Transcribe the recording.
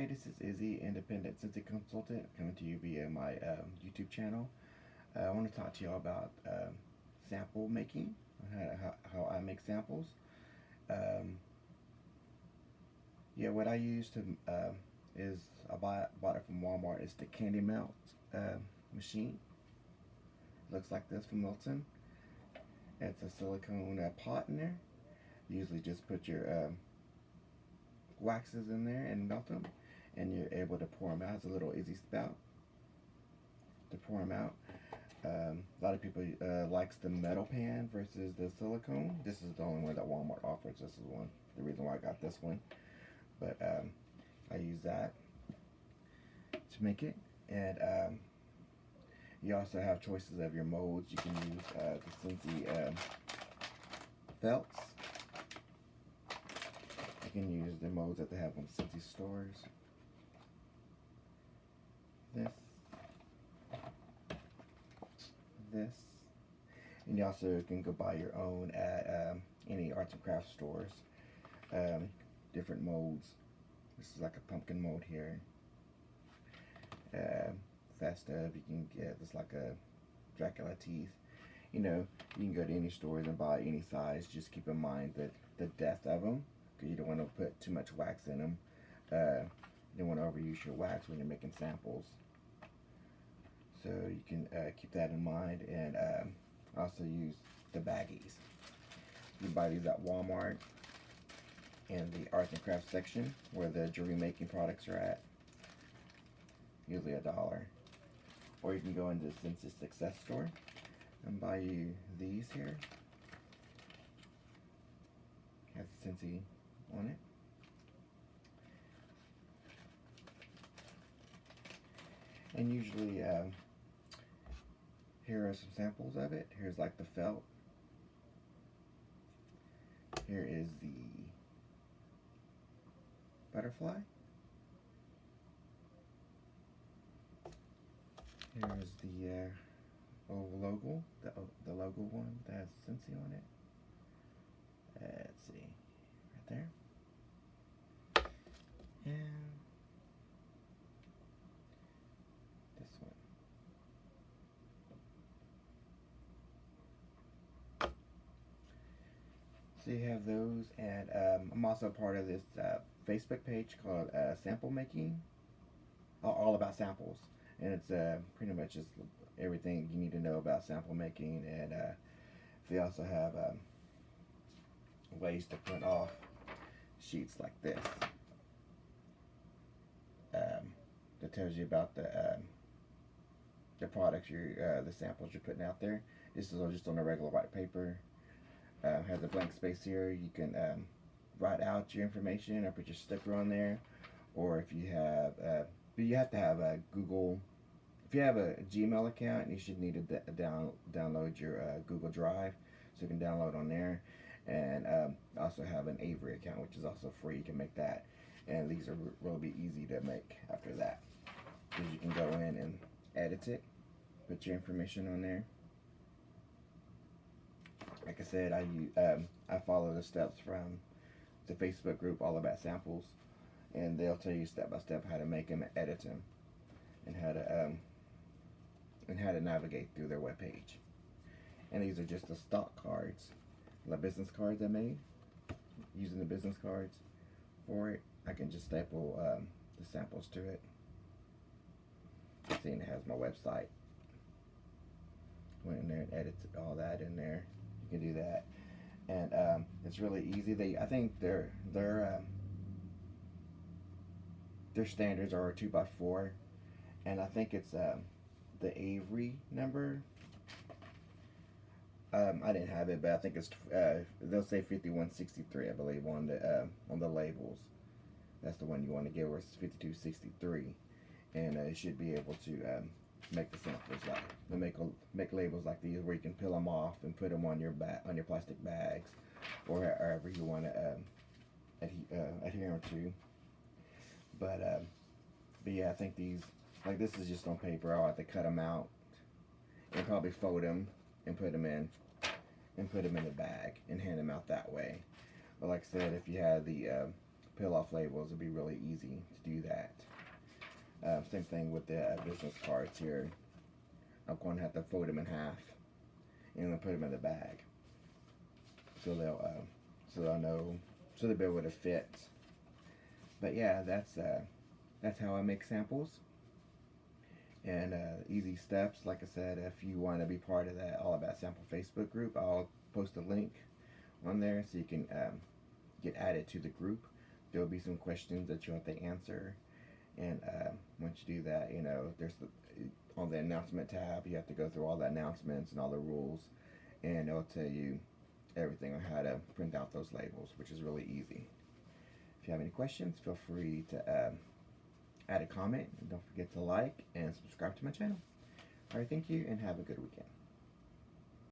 Hey, this is Izzy, independent Cincy consultant, coming to you via my YouTube channel. I want to talk to y'all about sample making, how I make samples. Um, yeah, what I use to is bought it from Walmart. It's the Candy Melt machine. Looks like this from Milton. It's a silicone pot in there. You usually just put your waxes in there and melt them, and you're able to pour them out. It's a little easy spout to pour them out. A lot of people likes the metal pan versus the silicone. This is the only one that Walmart offers. This is the reason why I got this one. But I use that to make it. And you also have choices of your molds. You can use the Scentsy felts. You can use the molds that they have on Scentsy stores. This, and you also can go buy your own at any arts and crafts stores. Different molds. This is like a pumpkin mold here. Festive, you can get this like a Dracula teeth. You know, you can go to any stores and buy any size. Just keep in mind that the depth of them, because you don't want to put too much wax in them. You don't want to overuse your wax when you're making samples. So you can keep that in mind, and also use the baggies. You buy these at Walmart in the arts and crafts section where the jewelry making products are at, usually $1. Or you can go into the Scentsy Success store and buy you these here. Has Scentsy on it. And usually here are some samples of it. Here's like the felt. Here is the butterfly. Here's the logo, the logo one that has Scentsy on it. Let's see, right there. And this one. So you have those, and I'm also part of this Facebook page called Sample Making, all about samples, and it's pretty much just everything you need to know about sample making. And they also have ways to print off sheets like this that tells you about the products the samples you're putting out there. This is just on a regular white paper. Has a blank space here. You can write out your information or put your sticker on there, or if you have, but you have to have a Google. If you have a Gmail account, you should need to download your Google Drive, so you can download on there. And also have an Avery account, which is also free. You can make that, and these are really easy to make after that, because you can go in and edit it, put your information on there. Like I said, I follow the steps from the Facebook group All About Samples, and they'll tell you step by step how to make them and edit them, and how to navigate through their webpage. And these are just the stock cards, the business cards I made. Using the business cards for it, I can just staple the samples to it. See, and it has my website. Went in there and edited all that in there. You can do that, and it's really easy. I think their standards are a 2x4, and I think it's the Avery number. I didn't have it, but I think it's they'll say 5163, I believe, on the labels. That's the one you want to get, where it's 5263, and it should be able to make the samples make labels like these, where you can peel them off and put them on your plastic bags, or wherever you want to adhere them to. But yeah, I think these, like, this is just on paper. I'll have to cut them out and probably fold them and put them in a bag and hand them out that way. But like I said, if you have the peel off labels, it'd be really easy to do that. Same thing with the business cards here. I'm going to have to fold them in half and then put them in the bag, so they'll know, so they'll be able to fit. But yeah, that's how I make samples. And easy steps, like I said, if you want to be part of that All About Sample Facebook group, I'll post a link on there so you can get added to the group. There will be some questions that you have to answer, and once you do that, there's on the announcement tab, you have to go through all the announcements and all the rules, and it'll tell you everything on how to print out those labels, which is really easy. If you have any questions, feel free to add a comment, and don't forget to like and subscribe to my channel. Alright, thank you, and have a good weekend.